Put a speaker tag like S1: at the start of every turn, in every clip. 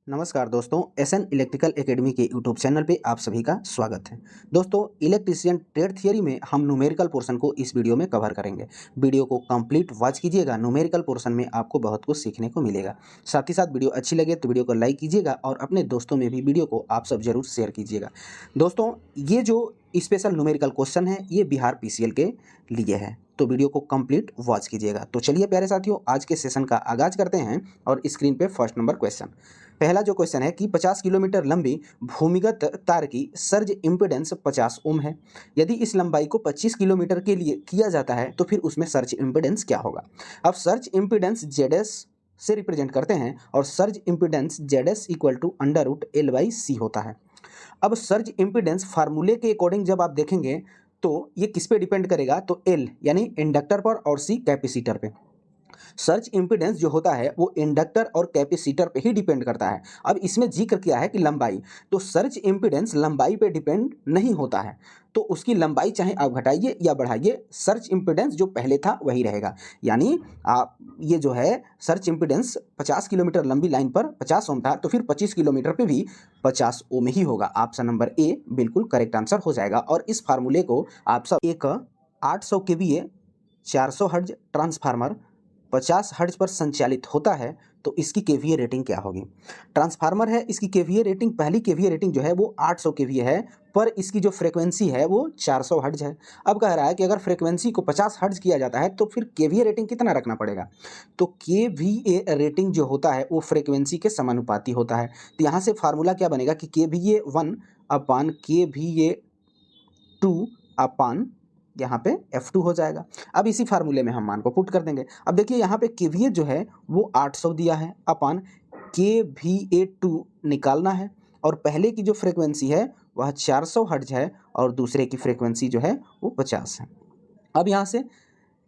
S1: नमस्कार दोस्तों, SN electrical academy के यूट्यूब चैनल पे आप सभी का स्वागत है। दोस्तों, इलेक्ट्रीशियन ट्रेड थियरी में हम न्यूमेरिकल पोर्शन को इस वीडियो में कवर करेंगे। वीडियो को कंप्लीट वॉच कीजिएगा, न्यूमेरिकल पोर्शन में आपको बहुत कुछ सीखने को मिलेगा। साथ ही साथ वीडियो अच्छी लगे तो वीडियो को लाइक कीजिएगा और अपने दोस्तों में भी वीडियो को आप सब जरूर शेयर कीजिएगा। दोस्तों, ये जो स्पेशल न्यूमेरिकल क्वेश्चन है ये बिहार पीसीएल के लिए है, तो वीडियो को कंप्लीट वॉच कीजिएगा। तो चलिए प्यारे साथियों, आज के सेशन का आगाज करते हैं और स्क्रीन पे फर्स्ट नंबर क्वेश्चन। पहला जो क्वेश्चन है कि 50 किलोमीटर लंबी भूमिगत तार की सर्ज इम्पीडेंस 50 ओम है। यदि इस लंबाई को 25 किलोमीटर के लिए किया जाता है तो फिर उसमें सर्ज इम्पीडेंस क्या होगा। अब सर्ज इम्पीडेंस जेडएस से रिप्रेजेंट करते हैं और surge impedance ZS equal to √L/C होता है। अब सर्ज इम्पीडेंस फार्मूले के अकॉर्डिंग जब आप देखेंगे तो ये किस पे डिपेंड करेगा, तो L यानी इंडक्टर पर और C कैपेसिटर पे। सर्ज इम्पीडेंस जो होता है वो इंडक्टर और कैपेसिटर पे ही डिपेंड करता है। अब इसमें जिक्र किया है कि लंबाई, तो सर्ज इम्पीडेंस लंबाई पे डिपेंड नहीं होता है, तो उसकी लंबाई चाहे आप घटाइए या बढ़ाइए, सर्ज इम्पीडेंस जो पहले था वही रहेगा। यानी आप ये जो है सर्ज इम्पीडेंस 50 किलोमीटर लंबी लाइन पर 50 ओम था, तो फिर 25 किलोमीटर पे भी 50 ओम ही होगा। ऑप्शन नंबर ए बिल्कुल करेक्ट आंसर हो जाएगा। और इस फार्मूले को आप सब एक 800 केवीए 400 हर्ट्ज ट्रांसफार्मर 50 हर्ट्ज पर संचालित होता है तो इसकी केवीए रेटिंग क्या होगी। ट्रांसफार्मर है, इसकी केवीए रेटिंग, पहली केवीए रेटिंग जो है वो 800 केवीए है, पर इसकी जो फ्रीक्वेंसी है वो 400 हर्ट्ज है। अब कह रहा है कि अगर फ्रीक्वेंसी को 50 हर्ट्ज किया जाता है तो फिर केवीए रेटिंग कितना रखना पड़ेगा। तो केवीए रेटिंग जो होता है वो फ्रीक्वेंसी के समानुपाती होता है। तो यहाँ से फार्मूला क्या बनेगा कि KVA1 अपान KVA2 अपान यहाँ पे F2 हो जाएगा। अब इसी फार्मूले में हम मान को पुट कर देंगे। अब देखिए यहाँ पे KVA जो है वो 800 दिया है, अपान KVA2 निकालना है, और पहले की जो फ्रीक्वेंसी है वह 400 हर्ट्ज है और दूसरे की फ्रीक्वेंसी जो है वो 50 है। अब यहाँ से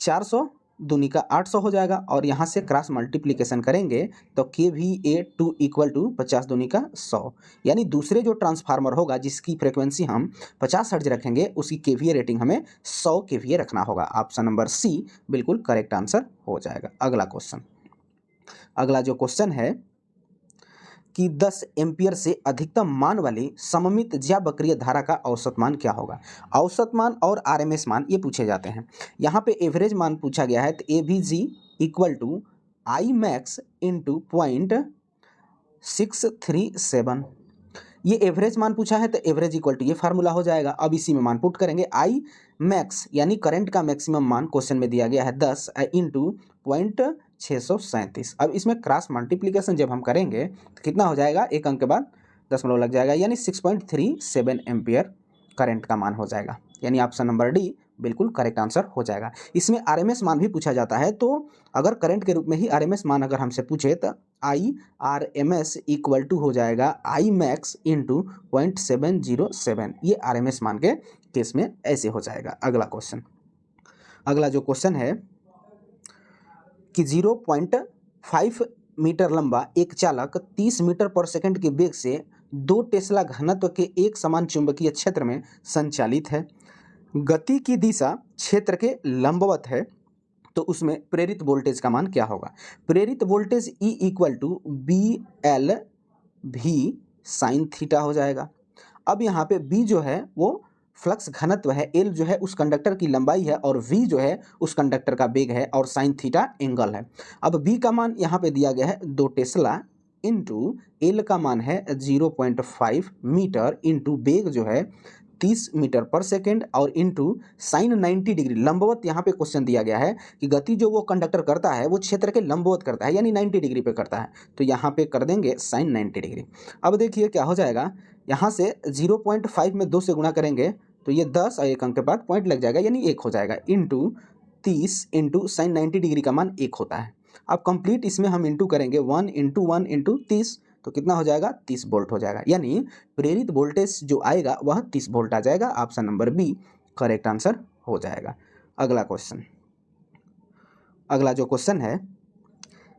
S1: 400 दूनी का 800 हो जाएगा और यहाँ से क्रॉस मल्टीप्लिकेशन करेंगे तो KVA2 इक्वल टू 50 दूनी का 100, यानी दूसरे जो ट्रांसफार्मर होगा जिसकी फ्रीक्वेंसी हम 50 हर्ट्ज रखेंगे उसकी केवीए रेटिंग हमें 100 केवीए रखना होगा। ऑप्शन नंबर सी बिल्कुल करेक्ट आंसर हो जाएगा। अगला क्वेश्चन, अगला जो क्वेश्चन है कि 10 एम्पियर से अधिकतम मान वाली सममित ज्या वक्रीय धारा का औसत मान क्या होगा। औसत मान और आरएमएस मान ये पूछे जाते हैं। यहाँ पे एवरेज मान पूछा गया है, तो AVG equal to I max into 0.637, ये एवरेज मान पूछा है तो एवरेज इक्वल टू ये फार्मूला हो जाएगा। अब इसी में मान पुट करेंगे, आई मैक्स यानी करंट का मैक्सिमम मान क्वेश्चन में दिया गया है 10 इंटू 0.637। अब इसमें क्रॉस मल्टीप्लिकेशन जब हम करेंगे तो कितना हो जाएगा, एक अंक के बाद दशमलव लग जाएगा, यानी 6.37 एम्पियर करंट का मान हो जाएगा। यानी ऑप्शन नंबर डी बिल्कुल करेक्ट आंसर हो जाएगा। इसमें आरएमएस मान भी पूछा जाता है, तो अगर करंट के रूप में ही आरएमएस मान अगर हमसे पूछे तो IRMS इक्वल टू हो जाएगा आई मैक्स इंटू 0.707, ये आरएमएस मान के केस में ऐसे हो जाएगा। अगला क्वेश्चन, अगला जो क्वेश्चन है कि 0.5 मीटर लंबा एक चालक 30 मीटर पर सेकंड के वेग से 2 टेस्ला घनत्व के एक समान चुंबकीय क्षेत्र में संचालित है। गति की दिशा क्षेत्र के लंबवत है, तो उसमें प्रेरित वोल्टेज का मान क्या होगा। प्रेरित voltage E equal to BL/V sine theta हो जाएगा। अब यहाँ पे B जो है वो फ्लक्स घनत्व है, L जो है उस कंडक्टर की लंबाई है और V जो है उस कंडक्टर का वेग है और साइन थीटा एंगल है। अब B का मान यहाँ पे दिया गया है 2 टेस्ला इंटू L का मान है 0.5 मीटर इंटू वेग जो है 30 मीटर पर सेकेंड और इंटू साइन 90 डिग्री, लंबवत यहाँ पे क्वेश्चन दिया गया है कि गति जो वो कंडक्टर करता है वो क्षेत्र के लंबवत करता है, यानी 90 डिग्री पे करता है, तो यहाँ पे कर देंगे साइन 90 डिग्री। अब देखिए क्या हो जाएगा, यहाँ से 0.5 में 2 से गुणा करेंगे तो ये 10 और एक अंक के बाद पॉइंट लग जाएगा, यानी 1 हो जाएगा, इंटू 30 इंटू साइन 90 डिग्री का मान 1 होता है। अब कंप्लीट इसमें हम इंटू करेंगे 1 इंटू 1 इंटू 30, तो कितना हो जाएगा, 30 वोल्ट हो जाएगा, यानी प्रेरित वोल्टेज जो आएगा वह 30 वोल्ट आ जाएगा। Option number B correct answer हो जाएगा। अगला क्वेश्चन, अगला जो क्वेश्चन है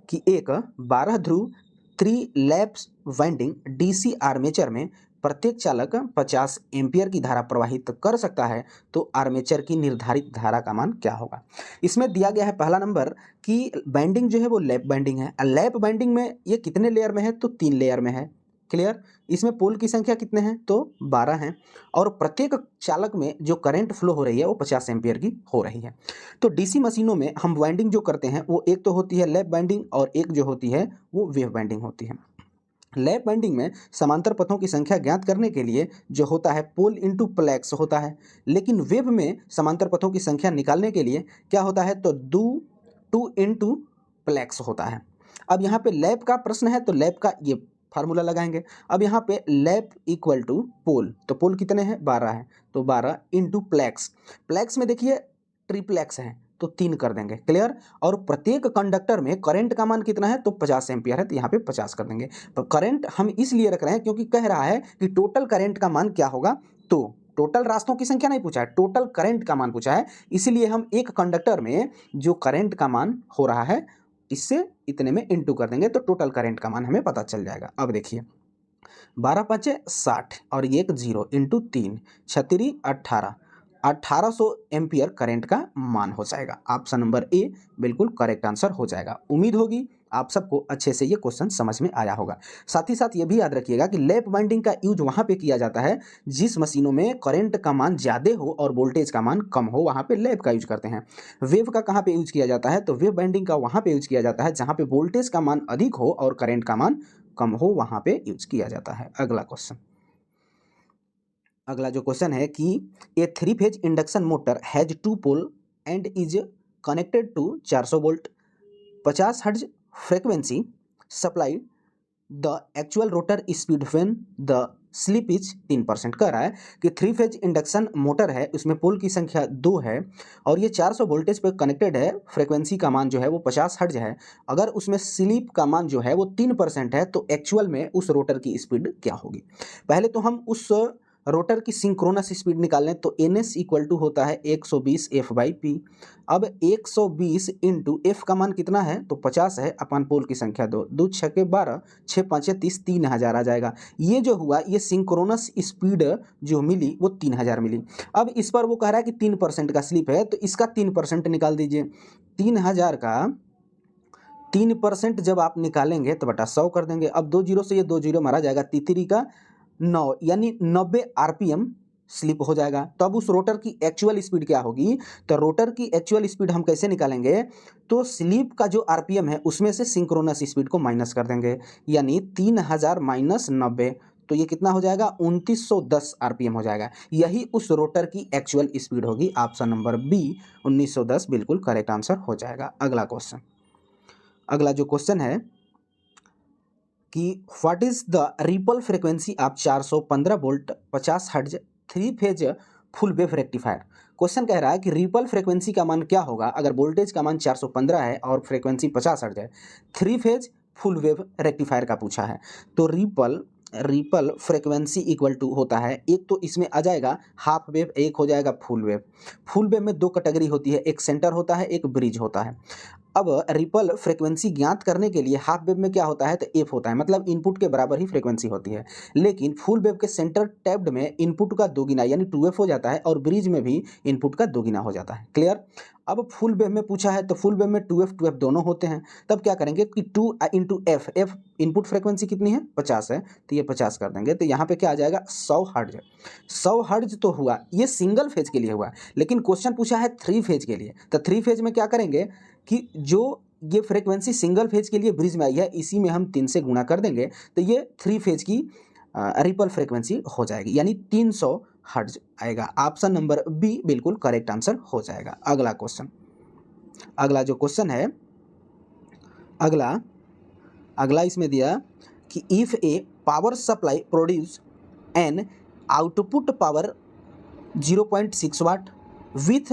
S1: कि एक 12 ध्रुव 3 लैप्स वाइंडिंग DC आर्मेचर में प्रत्येक चालक 50 एम्पियर की धारा प्रवाहित कर सकता है तो आर्मेचर की निर्धारित धारा का मान क्या होगा। इसमें दिया गया है पहला नंबर कि बाइंडिंग जो है वो लैप बाइंडिंग है। लैप बाइंडिंग में ये कितने लेयर में है तो 3 लेयर में है। क्लियर। इसमें पोल की संख्या कितने हैं तो 12 हैं और प्रत्येक चालक में जो करंट फ्लो हो रही है वो 50 एम्पियर की हो रही है। तो डीसी मशीनों में हम बाइंडिंग जो करते हैं वो एक तो होती है लैप बाइंडिंग और एक जो होती है वो वेव बाइंडिंग होती है। लैप बाइंडिंग में समांतर पथों की संख्या ज्ञात करने के लिए जो होता है पोल इंटू प्लेक्स होता है, लेकिन वेव में समांतर पथों की संख्या निकालने के लिए क्या होता है तो 2 इंटू प्लेक्स होता है। अब यहाँ पे लैप का प्रश्न है तो लैप का ये फार्मूला लगाएंगे। अब यहाँ पे लैप इक्वल टू पोल, तो पोल कितने हैं 12 है तो 12 इंटू प्लेक्स। प्लेक्स में देखिए ट्रिप्लेक्स है तो 3 कर देंगे। क्लियर। और प्रत्येक कंडक्टर में करंट का मान कितना है तो 50 एम्पियर है तो यहाँ पे 50 कर देंगे। तो करंट हम इसलिए रख रहे हैं क्योंकि कह रहा है कि टोटल करंट का मान क्या होगा, तो टोटल रास्तों की संख्या नहीं पूछा है, टोटल करंट का मान पूछा है। इसलिए हम एक कंडक्टर में जो करंट का मान हो रहा है इससे इतने में इंटू कर देंगे तो टोटल करंट का मान हमें पता चल जाएगा। अब देखिए 12 5 60 और ये एक 0 इंटू 3 छतरी 1800 एम्पियर करंट का मान हो जाएगा। ऑप्शन नंबर ए बिल्कुल करेक्ट आंसर हो जाएगा। उम्मीद होगी आप सबको अच्छे से ये क्वेश्चन समझ में आया होगा। साथ ही साथ ये भी याद रखिएगा कि लैप बाइंडिंग का यूज वहाँ पे किया जाता है जिस मशीनों में करंट का मान ज़्यादा हो और वोल्टेज का मान कम हो, वहाँ पे लैप का यूज करते हैं। वेव का कहाँ पे यूज किया जाता है तो वेव बाइंडिंग का वहाँ पे यूज किया जाता है जहाँ पे वोल्टेज का मान अधिक हो और करंट का मान कम हो, वहाँ पे यूज किया जाता है। अगला क्वेश्चन, अगला जो क्वेश्चन है कि a 3 phase induction motor has 2 pole and is connected to 400 volt 50 hertz frequency supply the actual rotor speed when the slip is 3%। कह रहा है कि 3 फेज इंडक्शन मोटर है, उसमें पोल की संख्या 2 है और ये 400 वोल्टेज पे कनेक्टेड है। फ्रीक्वेंसी का मान जो है वो 50 हर्ट्ज है। अगर उसमें स्लिप का मान जो है वो 3% है तो एक्चुअल में उस रोटर की स्पीड क्या होगी। पहले तो हम उस रोटर की सिंक्रोनस स्पीड निकाल लें तो एन एस इक्वल टू होता है 120 एफ बाई पी। अब 120 इंटू एफ का मान कितना है तो 50 है अपन पोल की संख्या 2, 2 छके 12, 6 5 30, 3000 आ जाएगा। ये जो हुआ ये सिंक्रोनस स्पीड जो मिली वो 3000 मिली। अब इस पर वो कह रहा है कि 3% का स्लिप है तो इसका 3% निकाल दीजिए। 3000 का 3% जब आप निकालेंगे तो बटा 100 कर देंगे। अब 2 जीरो से ये 2 जीरो मारा जाएगा, तितरी का 9 यानी 90 आरपीएम स्लिप हो जाएगा। तो अब उस रोटर की एक्चुअल स्पीड क्या होगी तो रोटर की एक्चुअल स्पीड हम कैसे निकालेंगे तो स्लिप का जो आरपीएम है उसमें से सिंक्रोनस स्पीड को माइनस कर देंगे, यानी 3000 माइनस 90 तो ये कितना हो जाएगा 2910 आरपीएम हो जाएगा। यही उस रोटर की एक्चुअल स्पीड होगी। ऑप्शन नंबर बी 1910 बिल्कुल करेक्ट आंसर हो जाएगा। अगला क्वेश्चन, अगला जो क्वेश्चन है कि what is the ripple frequency of 415 volt 50 hertz 3 phase full wave rectifier. Question कह रहा है कि रिपल फ्रीक्वेंसी का मान क्या होगा अगर वोल्टेज का मान 415 है और फ्रीक्वेंसी 50 हर्ट्ज है। 3 फेज फुल वेव रेक्टिफायर का पूछा है। तो रिपल फ्रीक्वेंसी इक्वल टू होता है, एक तो इसमें आ जाएगा हाफ वेव, एक हो जाएगा फुल वेव। फुल वेव में 2 कैटेगरी होती है, एक सेंटर होता है एक ब्रिज होता है। अब रिपल फ्रीक्वेंसी ज्ञात करने के लिए हाफ वेव में क्या होता है तो एफ होता है, मतलब इनपुट के बराबर ही फ्रीक्वेंसी होती है। लेकिन फुल वेव के सेंटर टैप्ड में इनपुट का दोगुना यानी 2f हो जाता है और ब्रिज में भी इनपुट का दोगुना हो जाता है। क्लियर। अब फुल वेव में पूछा है तो फुल वेव में 2f दोनों होते हैं। तब क्या करेंगे कि 2 into F, F input frequency कितनी है 50 है तो ये 50 कर देंगे तो यहाँ पे क्या आ जाएगा 100 हर्ट्ज। 100 हर्ट्ज तो हुआ, ये सिंगल फेज के लिए हुआ, लेकिन क्वेश्चन पूछा है 3 फेज के लिए। तो 3 फेज में क्या करेंगे कि जो ये फ्रीक्वेंसी सिंगल फेज के लिए ब्रिज में आई है इसी में हम 3 से गुणा कर देंगे तो ये 3 फेज की रिपल फ्रीक्वेंसी हो जाएगी, यानी 300 हर्ट्ज आएगा। ऑप्शन नंबर बी बिल्कुल करेक्ट आंसर हो जाएगा। अगला क्वेश्चन, अगला जो क्वेश्चन है अगला इसमें दिया कि if a power supply produce an output power 0.6 watt with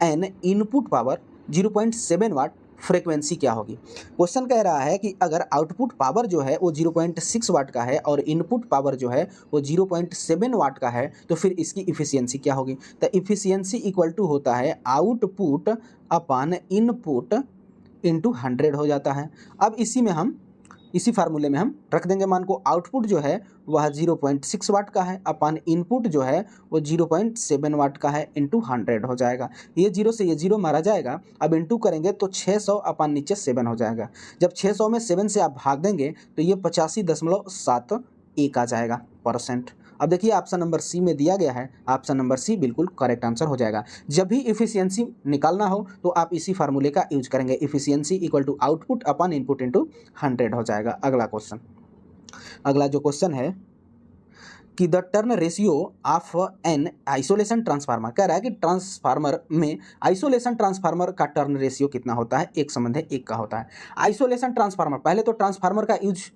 S1: an input power 0.7 watt frequency क्या होगी। क्वेश्चन कह रहा है कि अगर आउटपुट पावर जो है वो 0.6 वाट का है और इनपुट पावर जो है वो 0.7 वाट का है तो फिर इसकी इफिशियंसी क्या होगी। तो इफिशियंसी इक्वल टू होता है आउटपुट अपॉन इनपुट इंटू 100 हो जाता है। अब इसी में हम इसी फार्मूले में हम रख देंगे मान को। आउटपुट जो है वह 0.6 वाट का है अपन इनपुट जो है वो 0.7 वाट का है इंटू 100 हो जाएगा। ये जीरो से ये जीरो मारा जाएगा, अब इंटू करेंगे तो 600 अपन नीचे 7 हो जाएगा। जब 600 में 7 से आप भाग देंगे तो ये 85.71 आ जाएगा परसेंट। अब देखिए ऑप्शन नंबर सी में दिया गया है, ऑप्शन नंबर सी बिल्कुल करेक्ट आंसर हो जाएगा। जब भी इफिशियंसी निकालना हो तो आप इसी फार्मूले का यूज करेंगे, efficiency equal to output upon input into 100 हो जाएगा। अगला क्वेश्चन, अगला जो क्वेश्चन है कि the turn ratio of an isolation transformer, कह रहा है कि ट्रांसफार्मर में आइसोलेशन ट्रांसफार्मर का टर्न रेशियो कितना होता है, एक संबंध है एक का होता है। आइसोलेशन ट्रांसफार्मर, पहले तो ट्रांसफार्मर का यूज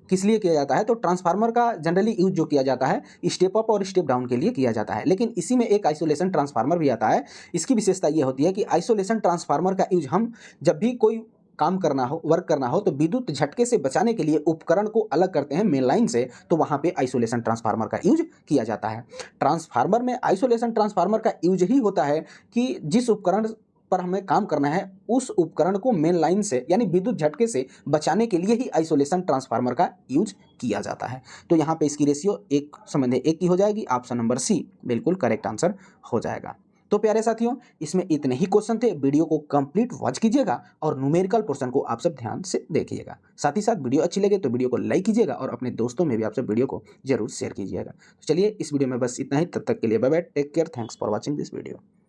S1: किस लिए किया जाता है, तो ट्रांसफार्मर का जनरली यूज जो किया जाता है स्टेप अप और स्टेप डाउन के लिए किया जाता है, लेकिन इसी में एक आइसोलेशन ट्रांसफार्मर भी आता है। इसकी विशेषता ये होती है कि आइसोलेशन ट्रांसफार्मर का यूज हम जब भी कोई काम करना हो, वर्क करना हो, तो विद्युत झटके से बचाने के लिए उपकरण को अलग करते हैं मेन लाइन से, तो वहां पे आइसोलेशन ट्रांसफार्मर का यूज किया जाता है। ट्रांसफार्मर में आइसोलेशन ट्रांसफार्मर का यूज ही होता है कि जिस उपकरण पर हमें काम करना है उस उपकरण को मेन लाइन से यानी विद्युत झटके से बचाने के लिए ही आइसोलेशन ट्रांसफार्मर का यूज किया जाता है। तो यहाँ पे इसकी रेशियो एक संबंध एक की हो जाएगी, ऑप्शन नंबर सी बिल्कुल करेक्ट आंसर हो जाएगा। तो प्यारे साथियों, इसमें इतने ही क्वेश्चन थे। वीडियो को कंप्लीट वॉच कीजिएगा और न्यूमेरिकल पोर्शन को आप सब ध्यान से देखिएगा। साथ ही साथ वीडियो अच्छी लगे तो वीडियो को लाइक कीजिएगा और अपने दोस्तों में भी आप सब वीडियो को जरूर शेयर कीजिएगा। तो चलिए इस वीडियो में बस इतना ही, तब तक के लिए bye bye, take care, thanks for watching this video.